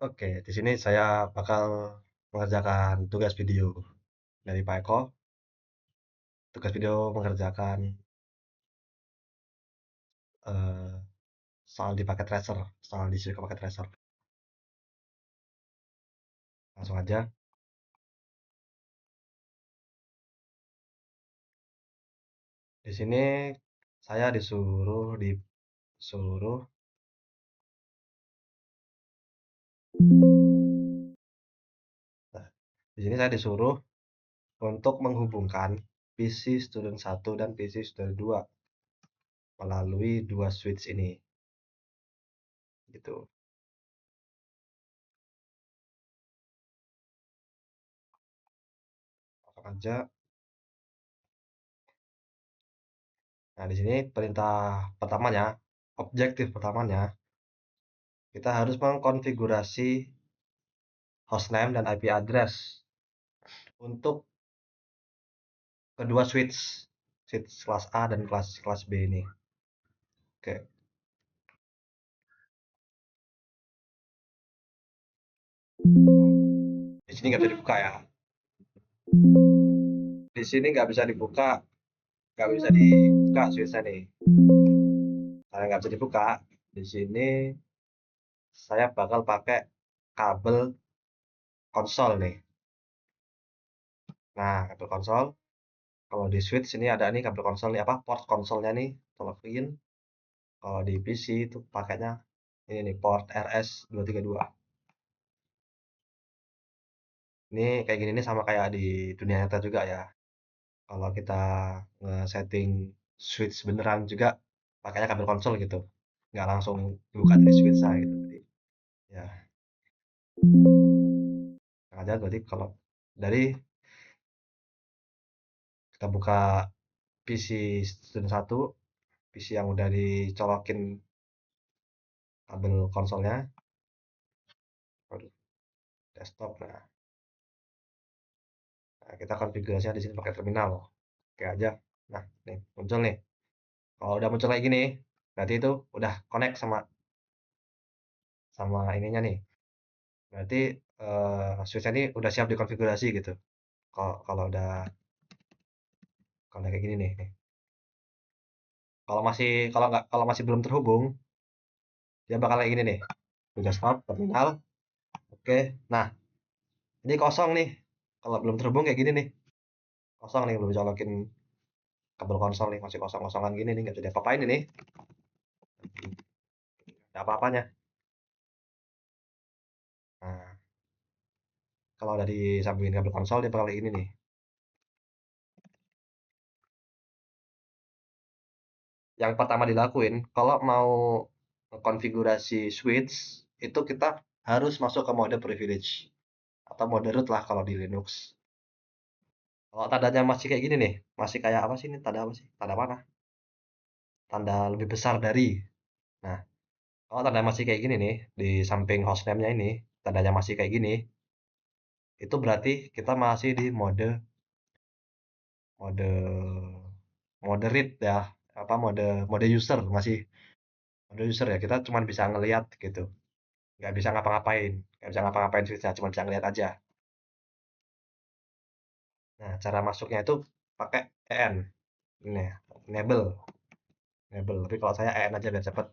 Oke, di sini saya bakal mengerjakan tugas video dari Pak Eko. Tugas video mengerjakan eh, soal di paket tracer, soal di ke paket tracer. Langsung aja. Di sini saya disuruh nah, di sini saya disuruh untuk menghubungkan PC student 1 dan PC student 2 melalui dua switch ini. Gitu. Langsung aja. Nah, di sini perintah pertamanya, objektif pertamanya, kita harus mengkonfigurasi hostname dan IP address untuk kedua switch kelas A dan kelas kelas B ini. Oke, di sini nggak bisa dibuka ya. Di sini nggak bisa dibuka, switchnya nih. Karena nggak bisa dibuka, di sini saya bakal pakai kabel konsol nih. Nah, kabel konsol. Kalau di switch ini ada nih kabel konsol nih apa port konsolnya nih, colokin. Kalau di PC itu pakainya ini nih port RS232. Ini kayak gini nih sama kayak di dunia nyata juga ya. Kalau kita nge-setting switch beneran juga pakainya kabel konsol gitu. Nggak langsung buka dari switch gitu. Jadi, ya, aja berarti kalau dari kita buka PC student 1, PC yang udah dicolokin kabel konsolnya, waduh, desktop. Nah, kita konfigurasinya di sini pakai terminal. Oke aja. Nah, nih muncul nih. Kalau udah muncul kayak gini, berarti itu udah connect sama sama ininya nih. Berarti switch ini udah siap dikonfigurasi gitu. Kalau kalau udah kayak gini nih. Kalau masih belum terhubung, dia bakal kayak gini nih. Udah start terminal. Oke. Nah, ini kosong nih. Kalau belum terhubung kayak gini nih. Kosong nih belum colokin kabel konsol nih, masih kosong-kosongan gini nih, nggak bisa diapa-apain ini. Nggak apa-apanya. Nah, kalau udah disambungin kabel konsol dia bakal kayak gini nih. Yang pertama dilakuin kalau mau konfigurasi switch itu kita harus masuk ke mode privilege atau mode root lah kalau di Linux. Kalau tandanya masih kayak gini nih, masih kayak apa sih ini? Tanda apa sih? Tanda mana? Tanda lebih besar dari. Nah, kalau tanda masih kayak gini nih, di samping hostname-nya ini, tandanya masih kayak gini, itu berarti kita masih di mode mode mode read ya, apa mode user masih mode user ya. Kita cuma bisa ngelihat gitu, nggak bisa ngapa-ngapain switch-nya, cuma bisa ngelihat aja. Nah, cara masuknya itu pakai EN. Ini ya, enable, enable. Tapi kalau saya EN aja biar cepet.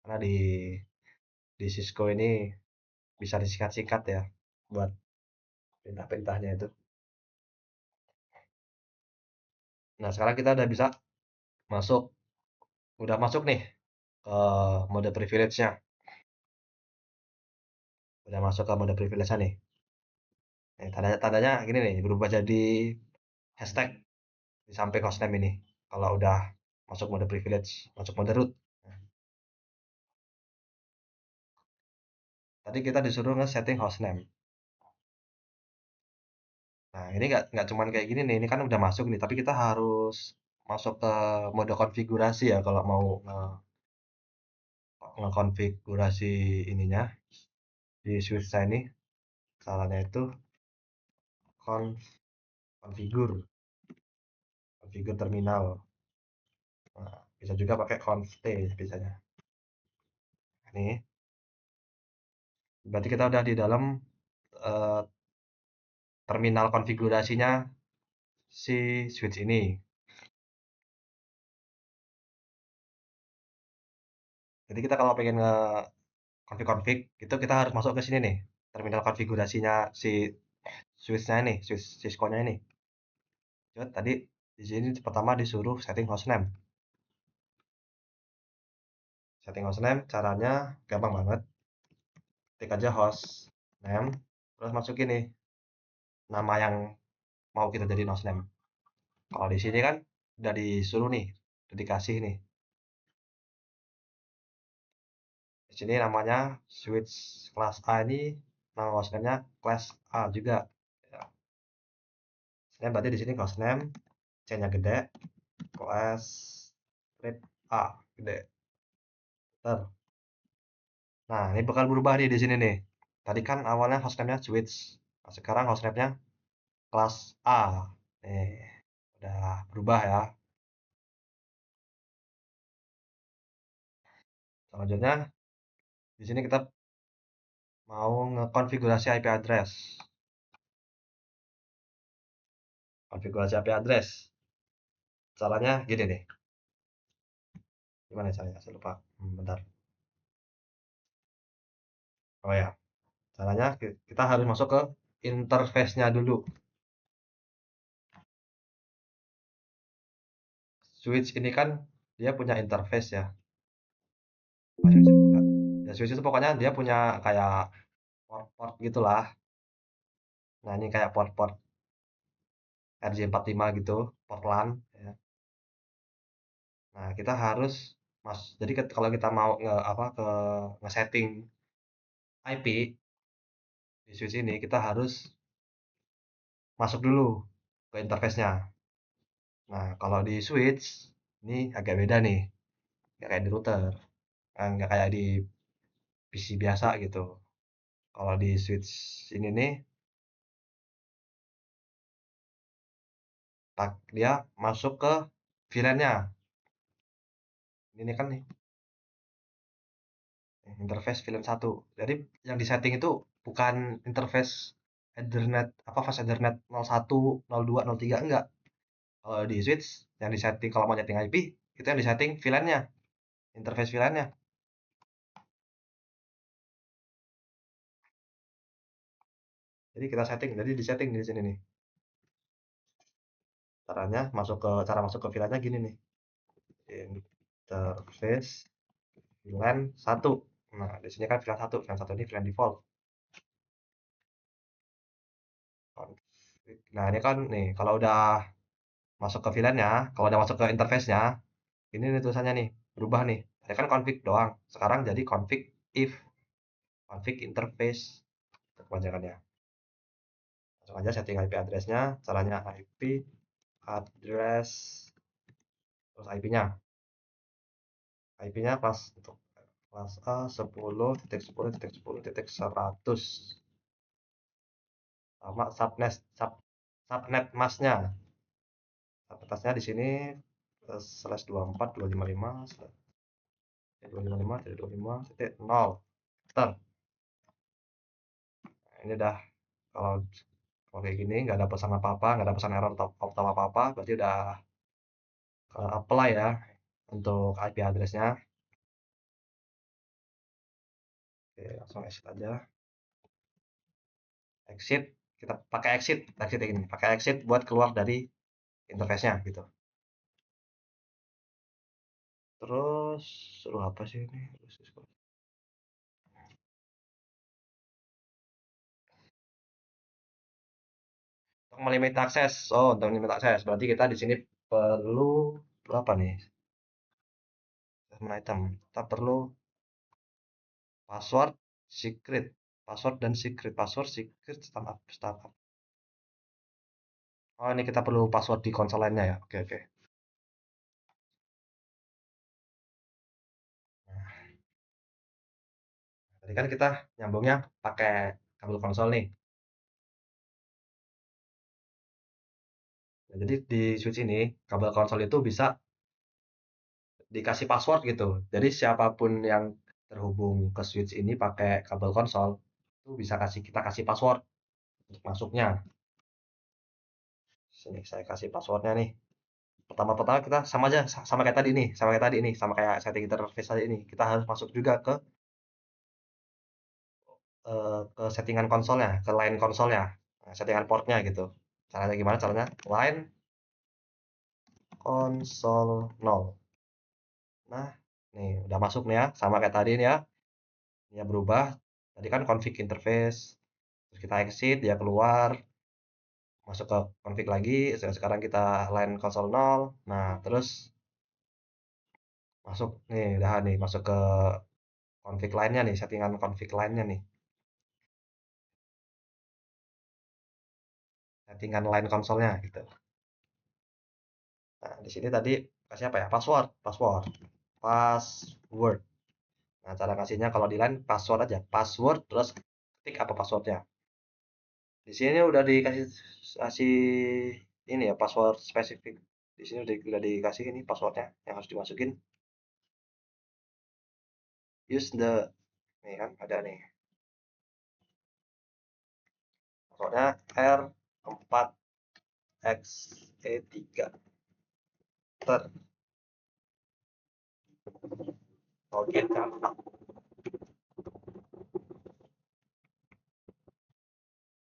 Karena di Cisco ini bisa disingkat-singkat ya buat perintah-perintahnya itu. Nah, sekarang kita udah bisa masuk, udah masuk nih ke mode privilege-nya. Udah masuk ke mode privilege-nya nih. Tandanya gini nih, berubah jadi hashtag di samping hostname ini. Kalau udah masuk mode privilege, masuk mode root. Nah, tadi kita disuruh nge-setting hostname. Nah, ini nggak cuman kayak gini nih, ini kan udah masuk nih, tapi kita harus masuk ke mode konfigurasi ya kalau mau ngekonfigurasi ininya di switch saya ini. Caranya itu konf configure, configure terminal. Nah, bisa juga pakai conft bisanya. Ini Berarti kita udah di dalam eh, terminal konfigurasinya si switch ini. Jadi kita kalau pengen nge-config itu kita harus masuk ke sini nih, terminal konfigurasinya si switch-nya ini, switch Cisco-nya ini. Coba tadi di sini pertama disuruh setting hostname. Setting hostname caranya gampang banget. Ketik aja hostname, terus masukin nih nama yang mau kita jadi hostname. Kalau di sini kan udah disuruh nih, udah dikasih nih. Di sini namanya switch kelas A ini nama hostname-nya kelas A juga. Ya. Sebenarnya berarti di sini hostname C-nya gede, kelas strip A gede. Ter. Nah, ini bakal berubah nih di sini nih. Tadi kan awalnya hostname-nya switch. Nah, sekarang hostname-nya kelas A. Nih, udah berubah ya. Selanjutnya di sini kita mau ngekonfigurasi IP address. Konfigurasi IP address. Caranya gini nih. Gimana caranya? Saya lupa. Bentar. Oh ya, caranya kita harus masuk ke interface-nya dulu. Switch ini kan dia punya interface ya. Ya, switch itu pokoknya dia punya kayak port-port gitulah. Nah, ini kayak port-port RJ45 gitu, port LAN. Ya. Nah, kita harus jadi kalau kita mau nge-setting IP di switch ini, kita harus masuk dulu ke interface-nya. Nah, kalau di switch ini agak beda nih, nggak kayak di router, nggak kayak di PC biasa gitu. Kalau di switch ini nih, dia masuk ke VLAN-nya. Ini kan nih interface VLAN 1. Jadi yang disetting itu bukan interface Ethernet fast Ethernet 01, 02, 03 enggak. Kalau di switch yang disetting kalau mau setting IP itu yang disetting VLAN-nya, interface VLAN-nya. Jadi kita setting, jadi disetting di sini nih. Cara masuk ke VLAN-nya gini nih. Interface VLAN 1. Nah, di sini kan VLAN 1, VLAN 1 ini VLAN default. Nah, ini kan nih kalau udah masuk ke VLAN-nya, kalau udah masuk ke interface-nya, ini nih tulisannya nih, berubah nih. Tadi kan config doang, sekarang jadi config if config interface kepanjangannya. Langsung aja setting IP address-nya, caranya IP address terus IP-nya. IP-nya kelas untuk kelas A 10.10.10.100 sama subnet masknya. Subnet masknya di sini slash 24255 255.0. Ter. Ini udah kalau kalau kayak gini nggak ada pesan apa-apa, nggak ada pesan error atau apa-apa, berarti udah apply ya untuk IP address-nya. Oke, langsung exit aja. Exit, kita pakai exit ini, pakai exit buat keluar dari interface-nya gitu. Terus suruh apa sih ini? Untuk melimit akses. Oh, untuk melimit akses. Berarti kita di sini perlu apa nih? Item. Kita perlu password, secret, password dan secret, password, secret, startup. Oh, ini kita perlu password di konsol lainnya ya. Oke, oke. Tadi kan kita nyambungnya pakai kabel konsol nih. Nah, jadi di switch ini kabel konsol itu bisa dikasih password gitu. Jadi siapapun yang terhubung ke switch ini pakai kabel konsol, Itu bisa kita kasih password untuk masuknya. Sini saya kasih passwordnya nih. Pertama-tama kita sama aja, sama kayak tadi nih, sama kayak tadi ini, sama kayak setting interface tadi ini. Kita harus masuk juga ke settingan konsolnya, ke line konsolnya, nah, settingan portnya gitu. Caranya gimana? Caranya line konsol 0. Nah, nih udah masuk nih ya, sama kayak tadi nih ya. Dia berubah. Tadi kan config interface, terus kita exit, dia keluar, masuk ke config lagi. Sekarang kita line konsol 0. Nah, terus masuk nih, udah nih, masuk ke config lainnya nih, settingan config lainnya nih. Settingan line konsolnya gitu. Nah, di sini tadi kasih apa ya? Password, password, password. Nah, cara ngasihnya kalau di line password aja, password terus ketik apa passwordnya. Di sini udah dikasih kasih ini ya password spesifik. Di sini udah dikasih ini passwordnya yang harus dimasukin. Use the nih kan ada nih passwordnya R4XE3 ter login kan.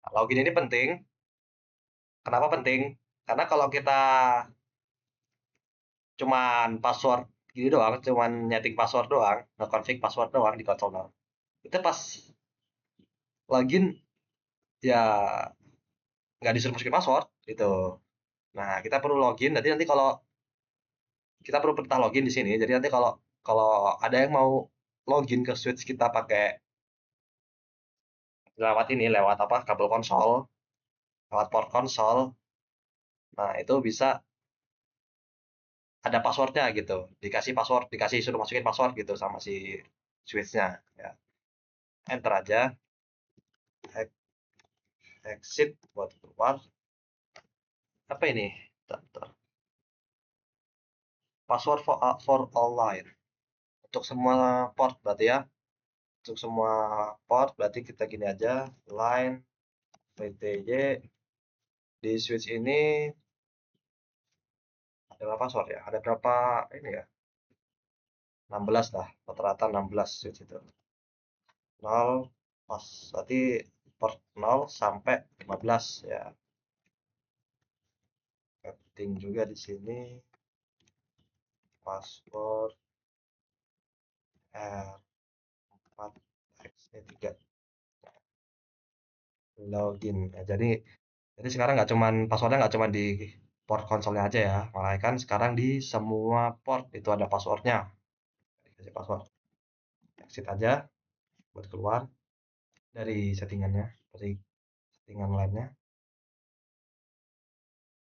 Nah, login ini penting. Kenapa penting? Karena kalau kita cuman password gini doang, cuman nyeting password doang, nge-config password doang di konsol. Itu pas login ya nggak disuruh masukin password gitu. Nah, kita perlu login. Nanti nanti kalau kita perlu perintah login di sini. Jadi nanti kalau kalau ada yang mau login ke switch kita pakai lewat ini, lewat apa? Kabel konsol, lewat port konsol. Nah, itu bisa ada passwordnya gitu. Dikasih password, dikasih suruh masukin password gitu sama si switchnya. Ya, enter aja, exit buat keluar. Apa ini? Password for all line. Untuk semua port berarti ya. Untuk semua port berarti kita gini aja, line VTY di switch ini ada berapa password ya? Ada berapa ini ya? 16 lah, rata-rata 16 switch itu. 0 pas berarti port 0 sampai 15 ya. Setting juga di sini password R4X3 login. Ya, jadi sekarang nggak cuman passwordnya nggak cuman di port konsolnya aja ya, melainkan sekarang di semua port itu ada passwordnya. Dikasih password. Exit aja buat keluar dari settingannya, dari settingan lainnya.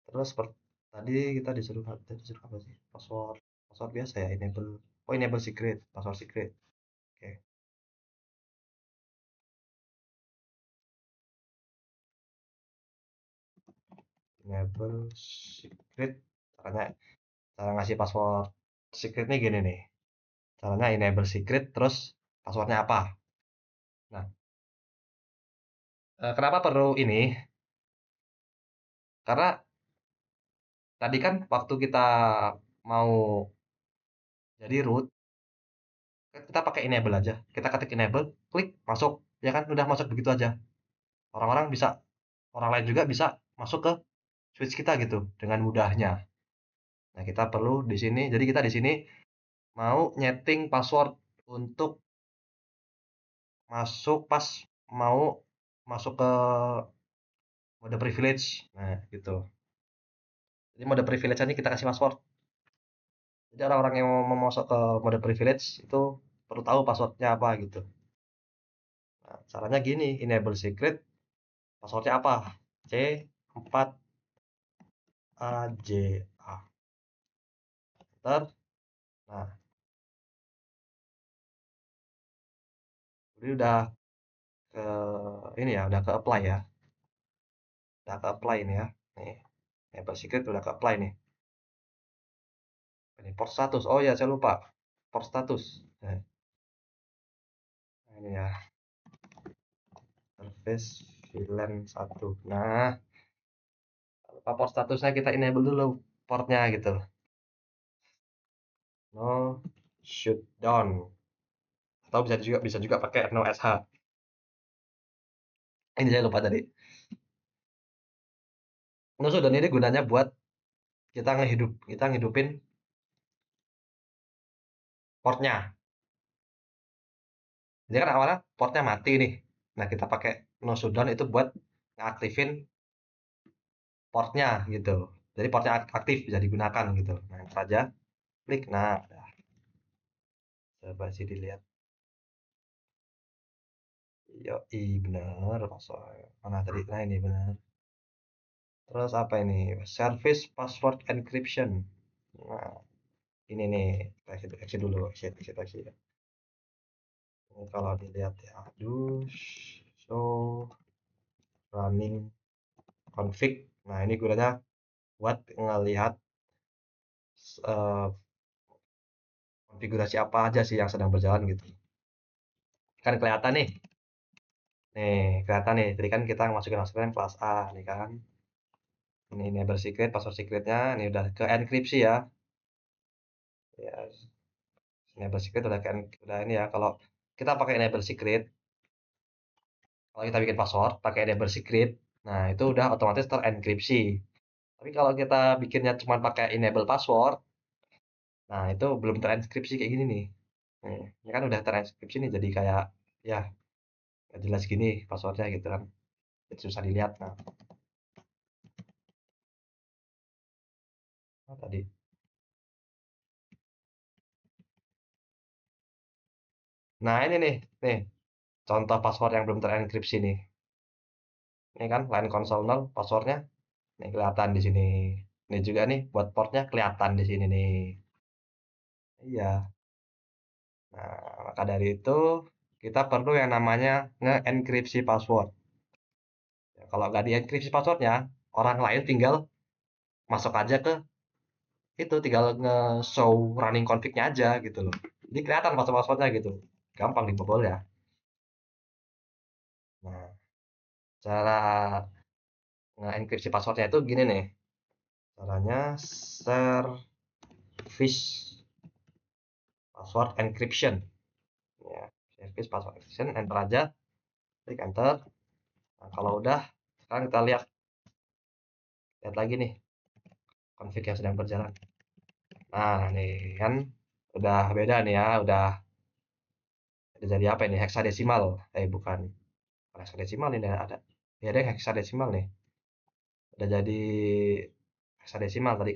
Terus tadi kita disuruh apa sih? Password password biasa ya, enable. Oh, enable secret, password secret. Oke, enable secret. Caranya cara ngasih password secretnya gini nih. Caranya enable secret terus passwordnya apa? Nah, kenapa perlu ini? Karena tadi kan waktu kita mau jadi root, kan kita pakai enable aja. Kita ketik enable, klik, masuk. Ya kan, udah masuk begitu aja. Orang-orang bisa, orang lain juga bisa masuk ke switch kita gitu dengan mudahnya. Nah, kita perlu di sini. Jadi kita di sini mau nyeting password untuk masuk pas mau masuk ke mode privilege. Nah, gitu. Jadi mode privilege aja kita kasih password. Jadi orang-orang yang mau masuk ke mode privilege itu perlu tahu passwordnya apa gitu. Nah, caranya gini, enable secret, passwordnya apa? C4AJA. Enter. Nah, ini udah ke ini ya, udah ke apply ya. Udah ke apply ini ya. Nih, enable secret udah ke apply nih. Ini port status. Oh ya, saya lupa. Port status. Nah, ini ya. Service VLAN 1. Nah, port statusnya kita enable dulu portnya gitu. No shutdown. Atau bisa juga pakai no sh. Ini saya lupa tadi. No shutdown ini gunanya buat kita ngehidupin portnya. Jadi kan awalnya portnya mati nih. Nah, kita pakai no shutdown itu buat ngaktifin portnya gitu. Jadi portnya aktif bisa digunakan gitu. Nah, saja klik. Nah, udah. Coba sih dilihat. Yo, bener password. Mana tadi? Nah, ini bener. Terus apa ini? Service password encryption. Nah, ini nih. Kita exit dulu. Exit. Ini kalau dilihat ya. Aduh. Show running config. Nah, ini gunanya buat ngelihat eh, konfigurasi apa aja sih yang sedang berjalan gitu. Kan kelihatan nih. Nih, kelihatan nih. Tadi kan kita masukin kelas A nih kan. Ini enable secret, password secretnya. Ini udah ke enkripsi ya. Ya, enable secret udah ini ya. Kalau kita pakai enable secret, kalau kita bikin password pakai enable secret, nah itu udah otomatis terenkripsi. Tapi kalau kita bikinnya cuma pakai enable password, nah itu belum terenkripsi kayak gini nih. Nih, ini kan udah terenkripsi nih, jadi kayak ya nggak jelas gini passwordnya gitu kan. Jadi susah dilihat. Nah, tadi. Nah ini nih contoh password yang belum terenkripsi nih. Ini kan line console 0 passwordnya. Nih kelihatan di sini. Ini juga nih buat portnya kelihatan di sini nih. Iya. Nah, maka dari itu kita perlu yang namanya nge-enkripsi password. Ya, kalau nggak dienkripsi passwordnya, orang lain tinggal masuk aja ke itu, tinggal nge-show running config-nya aja gitu loh. Jadi kelihatan password-passwordnya gitu. Gampang dibobol ya. Nah, cara nge-enkripsi passwordnya itu gini nih. Caranya service password encryption. Ya, service password encryption, enter aja, klik enter. Nah, kalau udah, sekarang kita lihat lagi nih config yang sedang berjalan. Nah, nih kan udah beda nih ya, udah jadi apa ini? Heksadesimal. Bukan. Heksadesimal ini ada. Ya, ada yang heksadesimal nih. Udah jadi heksadesimal. Tadi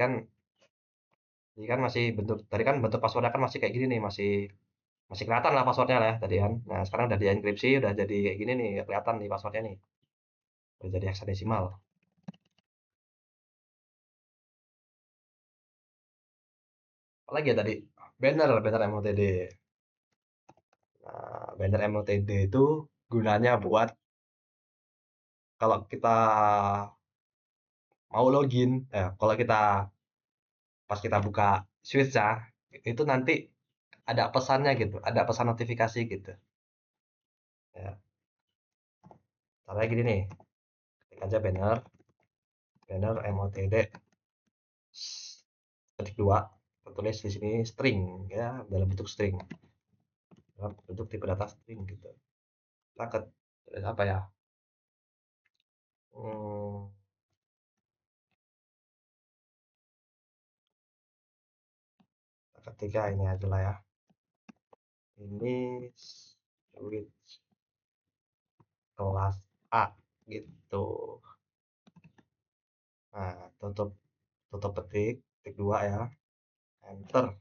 kan bentuk passwordnya kan masih kayak gini nih, masih masih kelihatan lah passwordnya lah ya, tadi kan. Nah, sekarang udah dienkripsi, udah jadi kayak gini nih, kelihatan nih passwordnya nih. Udah jadi heksadesimal. Apalagi ya tadi? Banner MOTD. Nah, banner MOTD itu gunanya buat kalau kita mau login, kalau pas kita buka switch ya, itu nanti ada pesannya gitu, ada pesan notifikasi gitu. Ya, caranya gini nih, klik aja banner MOTD ketik 2, tertulis di sini string ya, dalam bentuk string, dalam bentuk tipe data string gitu. Kita tulis apa ya? Hmm, ketika ini aja lah ya. Ini switch kelas A gitu. Nah, tutup tutup petik 2 ya, enter.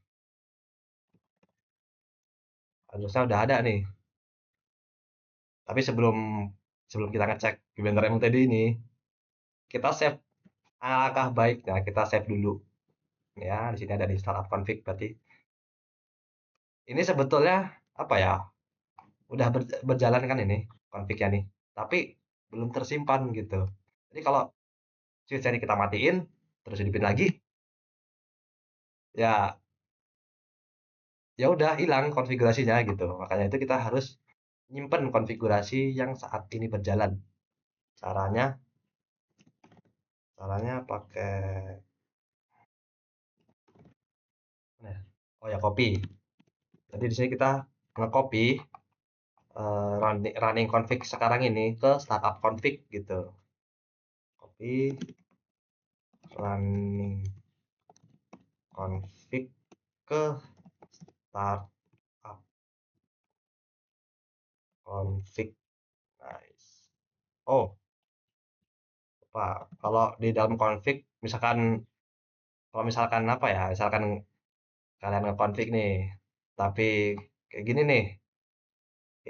Harusnya udah ada nih. Tapi sebelum sebelum kita ngecek di Blender MTD ini, kita save. Alangkah baiknya kita save dulu. Ya, di sini ada di startup config berarti. Ini sebetulnya apa ya? Udah berjalan kan ini config-nya nih. Tapi belum tersimpan gitu. Jadi kalau switch ini kita matiin, terus hidupin lagi, ya ya udah hilang konfigurasinya gitu. Makanya itu kita harus nyimpen konfigurasi yang saat ini berjalan. Caranya caranya pakai mana ya? Oh ya, copy. Jadi di sini kita nge-copy running config sekarang ini ke startup config gitu. Copy running config ke startup config. Nice. Oh, Pak, kalau di dalam config misalkan kalau misalkan apa ya? Misalkan kalian nge-config nih, tapi kayak gini nih,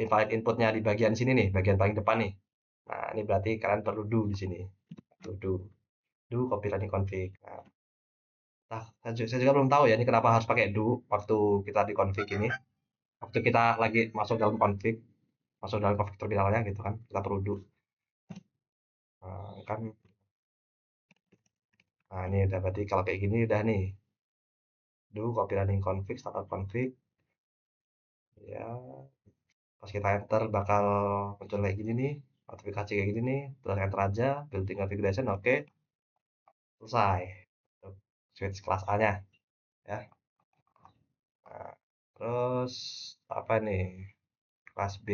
invalid inputnya di bagian sini nih, bagian paling depan nih. Nah, ini berarti kalian perlu do di sini. Do copy running config. Nah, saya juga belum tahu ya ini kenapa harus pakai do waktu kita di config ini. Waktu kita lagi masuk dalam config, masuk dalam config terminalnya gitu kan, kita perlu do. Kan, nah ini udah berarti kalau kayak gini udah nih. Do copy running config, startup config. Ya, pas kita enter bakal muncul kayak gini nih, notifikasi kayak gini nih, terus enter aja, building configuration, oke, selesai. Switch kelas A-nya ya. Nah, terus apa nih? Kelas B.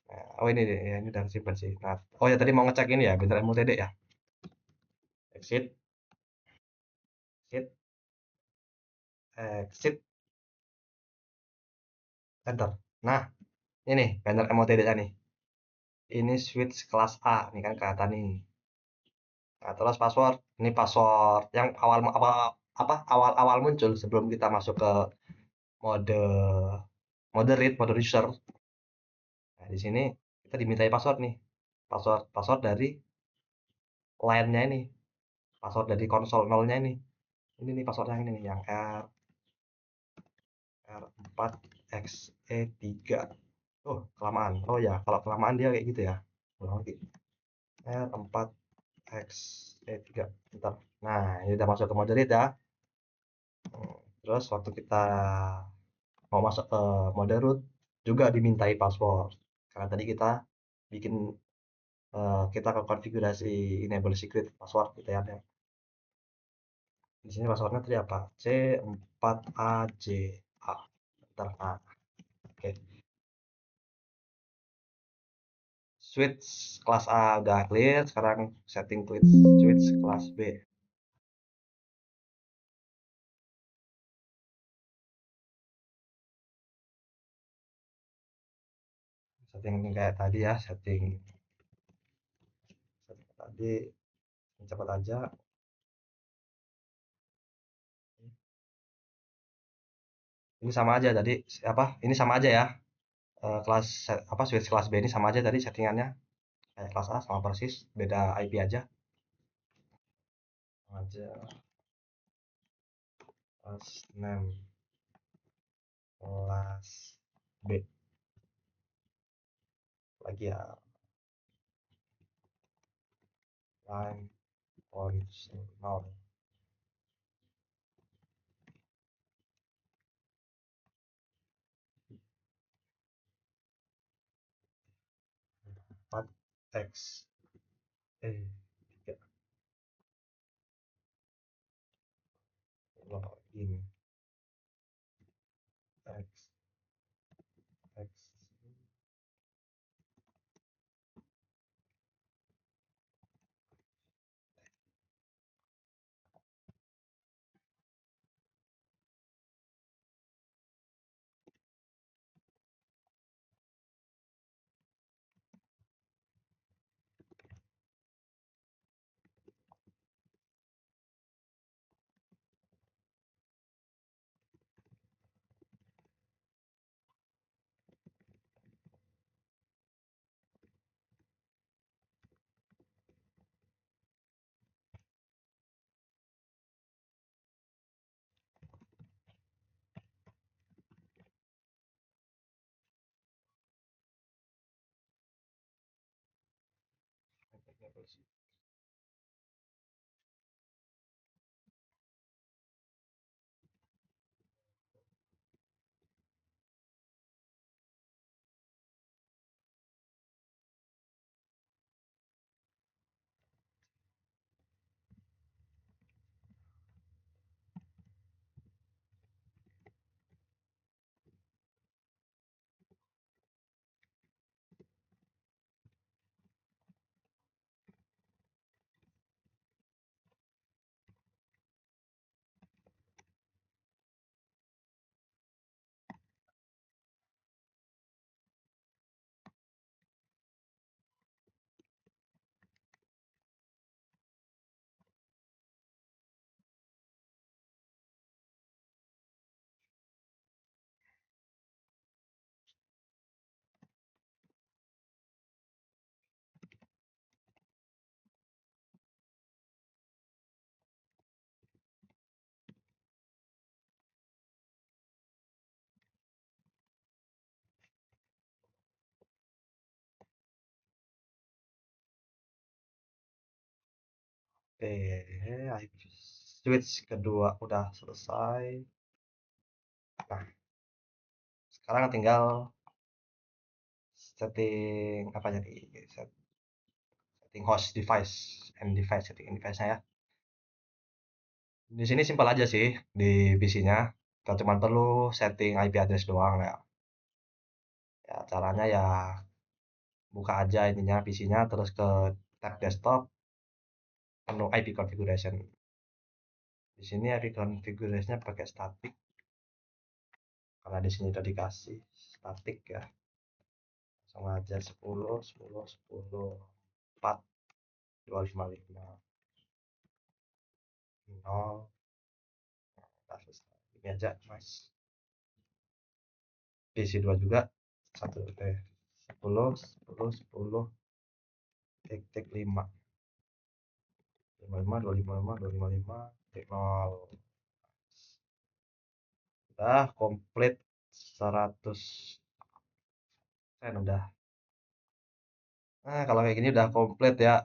Nah, oh ini nih, ya, ini udah simpan sih. Nah, oh ya tadi mau ngecek ini ya, beneran mau TD ya. Exit, exit, exit, enter. Nah, ini banner MOTD-nya nih. Ini switch kelas A, nih kan kelihatan nih. Nah, terus password, ini password yang awal apa awal-awal muncul sebelum kita masuk ke mode mode user. Nah, di sini kita dimintai password nih. Password dari line-nya ini. Password dari konsol nolnya ini. Ini nih passwordnya ini nih yang R4XE3. Oh, kelamaan. Oh ya, kalau kelamaan dia kayak gitu ya. Ulang lagi. R4XE3. Bentar. Nah, ini udah masuk ke moderate ya. Terus waktu kita mau masuk ke mode root juga dimintai password. Karena tadi kita bikin kita ke konfigurasi enable secret password gitu ya. Di sini passwordnya tadi apa? C4AJA. Bentar. Nah, oke. Switch kelas A udah clear, sekarang setting switch kelas B. Setting kayak tadi ya, setting tadi cepat aja. Ini sama aja tadi apa? Ini sama aja ya. Kelas apa switch kelas B ini sama aja tadi settingannya kayak kelas A sama persis, beda IP aja. Sama aja kelas name kelas B lagi ya, line functional 4x tiga login x x 3 IP switch kedua udah selesai. Nah, sekarang tinggal setting apa jadi setting host device and device setting device-nya ya. Di sini simpel aja sih di PC-nya. Kalau cuma perlu setting IP address doang ya. Ya caranya ya buka aja ininya PC-nya terus ke tab desktop menu IP configuration. Di sini IP configuration-nya pakai static karena di sini udah dikasih static ya. Langsung aja 10 10 10 4 255 0. Nah, selesai. Ini aja mas. PC2 juga 10 10 10 tik tik 5 55 255 255 tik 0. Udah komplit 100 udah. Nah, kalau kayak gini udah komplit ya.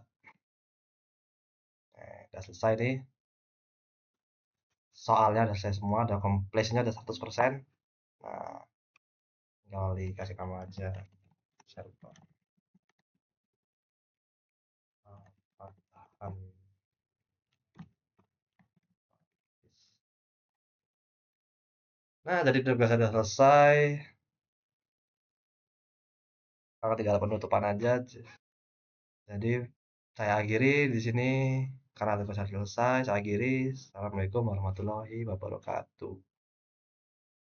Udah selesai nih. Soalnya udah selesai semua, udah komplesnya udah 100%. Nah, tinggal dikasih nama aja. Server. Nah, jadi tugas sudah selesai. Sekarang tinggal penutupan aja. Jadi saya akhiri di sini karena tugas sudah selesai. Saya akhiri. Assalamualaikum warahmatullahi wabarakatuh.